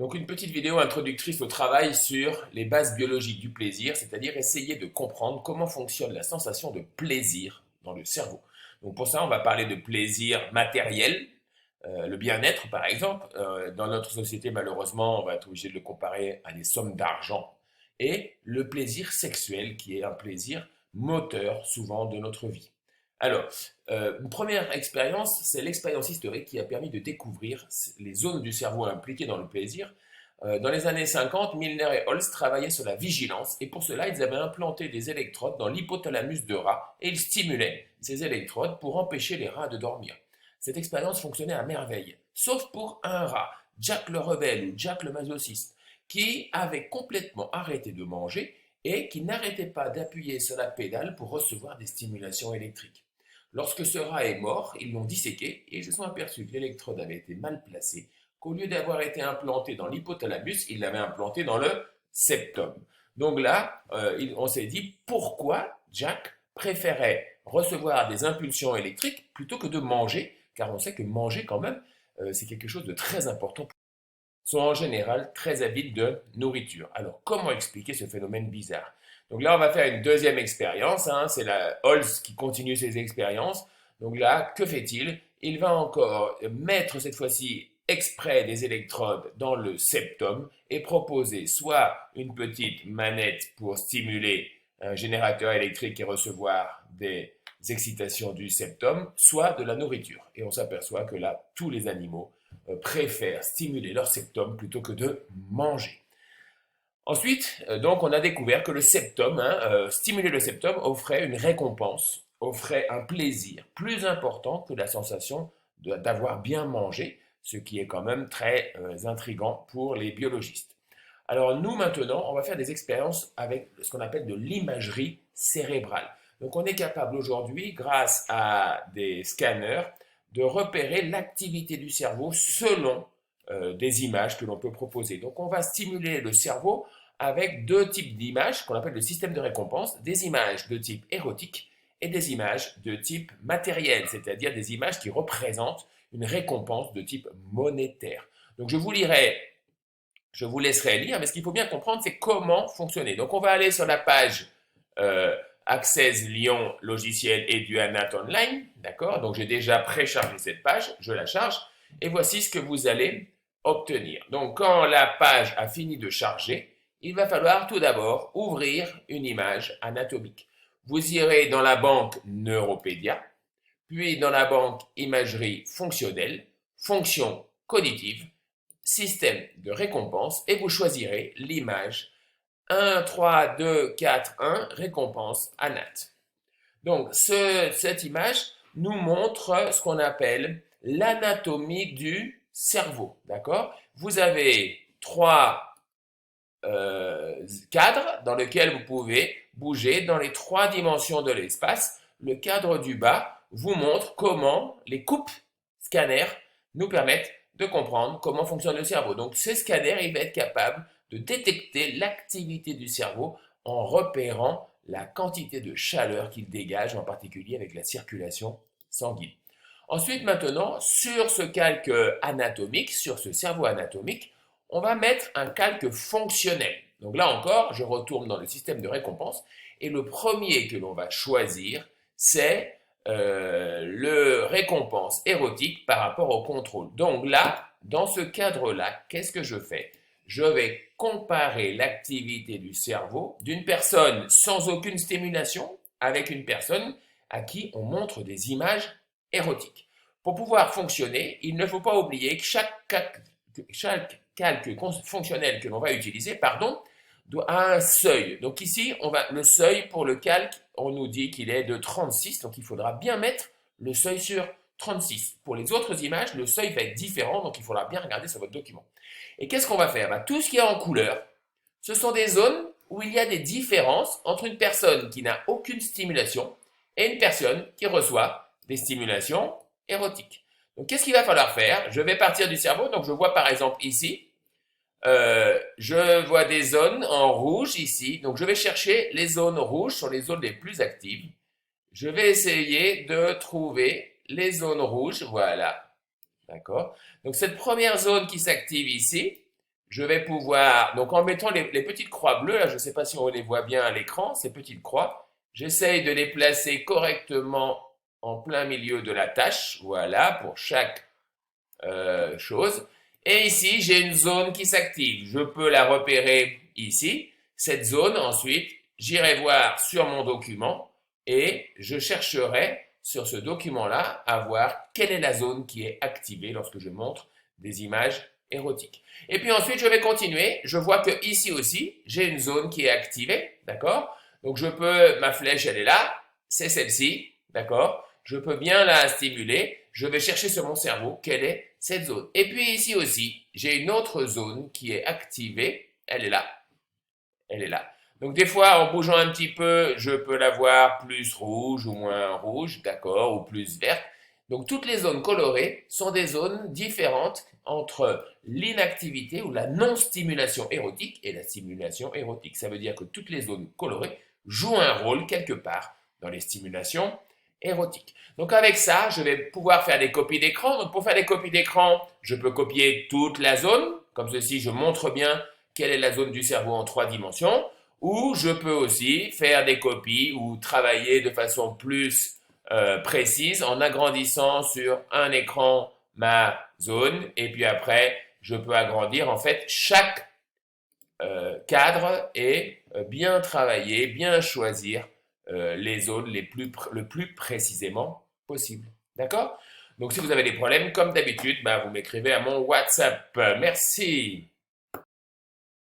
Donc une petite vidéo introductrice au travail sur les bases biologiques du plaisir, c'est-à-dire essayer de comprendre comment fonctionne la sensation de plaisir dans le cerveau. Donc pour ça, on va parler de plaisir matériel, le bien-être par exemple. Dans notre société, malheureusement, on va être obligé de le comparer à des sommes d'argent. Et le plaisir sexuel, qui est un plaisir moteur souvent de notre vie. Alors, une première expérience, c'est l'expérience historique qui a permis de découvrir les zones du cerveau impliquées dans le plaisir. Dans les années 50, Milner et Holz travaillaient sur la vigilance et pour cela, ils avaient implanté des électrodes dans l'hypothalamus de rats et ils stimulaient ces électrodes pour empêcher les rats de dormir. Cette expérience fonctionnait à merveille, sauf pour un rat, Jack le rebelle ou Jack le masochiste, qui avait complètement arrêté de manger et qui n'arrêtait pas d'appuyer sur la pédale pour recevoir des stimulations électriques. Lorsque ce rat est mort, ils l'ont disséqué et ils se sont aperçus que l'électrode avait été mal placée, qu'au lieu d'avoir été implantée dans l'hypothalamus, ils l'avaient implantée dans le septum. Donc là, on s'est dit pourquoi Jack préférait recevoir des impulsions électriques plutôt que de manger, car on sait que manger quand même, c'est quelque chose de très important. Ils sont en général très avides de nourriture. Alors comment expliquer ce phénomène bizarre? Donc là, on va faire une deuxième expérience, hein, c'est la Holz qui continue ses expériences. Donc là, que fait-il? Il va encore mettre cette fois-ci exprès des électrodes dans le septum et proposer soit une petite manette pour stimuler un générateur électrique et recevoir des excitations du septum, soit de la nourriture. Et on s'aperçoit que là, tous les animaux préfèrent stimuler leur septum plutôt que de manger. Ensuite, donc, on a découvert que le septum, stimuler le septum offrait une récompense, offrait un plaisir plus important que la sensation d'avoir bien mangé, ce qui est quand même très intriguant pour les biologistes. Alors nous, maintenant, on va faire des expériences avec ce qu'on appelle de l'imagerie cérébrale. Donc on est capable aujourd'hui, grâce à des scanners, de repérer l'activité du cerveau selon des images que l'on peut proposer. Donc on va stimuler le cerveau avec deux types d'images qu'on appelle le système de récompense, des images de type érotique et des images de type matériel, c'est-à-dire des images qui représentent une récompense de type monétaire. Donc je vous laisserai lire, mais ce qu'il faut bien comprendre, c'est comment fonctionner. Donc on va aller sur la page Access Lyon logiciel et du Anat Online, d'accord? Donc j'ai déjà préchargé cette page, je la charge, et voici ce que vous allez obtenir. Donc quand la page a fini de charger, il va falloir tout d'abord ouvrir une image anatomique. Vous irez dans la banque Neuropédia, puis dans la banque Imagerie fonctionnelle, fonction cognitive, système de récompense, et vous choisirez l'image 1, 3, 2, 4, 1, récompense ANAT. Donc, cette image nous montre ce qu'on appelle l'anatomie du cerveau. D'accord? Vous avez trois cadres dans lesquels vous pouvez bouger dans les trois dimensions de l'espace. Le cadre du bas vous montre comment les coupes scanners nous permettent de comprendre comment fonctionne le cerveau. Donc, ce scanner, il va être capable de détecter l'activité du cerveau en repérant la quantité de chaleur qu'il dégage, en particulier avec la circulation sanguine. Ensuite, maintenant, sur ce calque anatomique, sur ce cerveau anatomique, on va mettre un calque fonctionnel. Donc là encore, je retourne dans le système de récompense et le premier que l'on va choisir, c'est le récompense érotique par rapport au contrôle. Donc là, dans ce cadre-là, qu'est-ce que je fais? Je vais comparer l'activité du cerveau d'une personne sans aucune stimulation avec une personne à qui on montre des images érotiques. Pour pouvoir fonctionner, il ne faut pas oublier que chaque calque fonctionnel que l'on va utiliser, a un seuil. Donc ici, le seuil pour le calque, on nous dit qu'il est de 36, donc il faudra bien mettre le seuil sur 36. Pour les autres images, le seuil va être différent, donc il faudra bien regarder sur votre document. Et qu'est-ce qu'on va faire? Tout ce qui est en couleur, ce sont des zones où il y a des différences entre une personne qui n'a aucune stimulation et une personne qui reçoit des stimulations érotiques. Donc qu'est-ce qu'il va falloir faire? Je vais partir du cerveau, donc je vois par exemple ici, je vois des zones en rouge ici, donc je vais chercher les zones rouges, sont les zones les plus actives. Je vais essayer de trouver les zones rouges, voilà, d'accord? Donc cette première zone qui s'active ici, je vais pouvoir, donc en mettant les petites croix bleues, là, je ne sais pas si on les voit bien à l'écran, ces petites croix, j'essaye de les placer correctement en plein milieu de la tâche, voilà, pour chaque chose. Et ici, j'ai une zone qui s'active. Je peux la repérer ici. Cette zone, ensuite, j'irai voir sur mon document et je chercherai sur ce document-là à voir quelle est la zone qui est activée lorsque je montre des images érotiques. Et puis ensuite, je vais continuer. Je vois que ici aussi, j'ai une zone qui est activée, d'accord? Donc je peux, ma flèche, elle est là, c'est celle-ci, d'accord? Je peux bien la stimuler. Je vais chercher sur mon cerveau quelle est cette zone. Et puis ici aussi, j'ai une autre zone qui est activée. Elle est là. Elle est là. Donc des fois, en bougeant un petit peu, je peux la voir plus rouge ou moins rouge, d'accord, ou plus verte. Donc toutes les zones colorées sont des zones différentes entre l'inactivité ou la non-stimulation érotique et la stimulation érotique. Ça veut dire que toutes les zones colorées jouent un rôle quelque part dans les stimulations érotiques. Donc avec ça, je vais pouvoir faire des copies d'écran. Donc pour faire des copies d'écran, je peux copier toute la zone. Comme ceci, je montre bien quelle est la zone du cerveau en 3 dimensions. Ou je peux aussi faire des copies ou travailler de façon plus précise en agrandissant sur un écran ma zone. Et puis après, je peux agrandir en fait chaque cadre et bien travailler, bien choisir les zones le plus précisément possible. D'accord? Donc si vous avez des problèmes, comme d'habitude, vous m'écrivez à mon WhatsApp. Merci.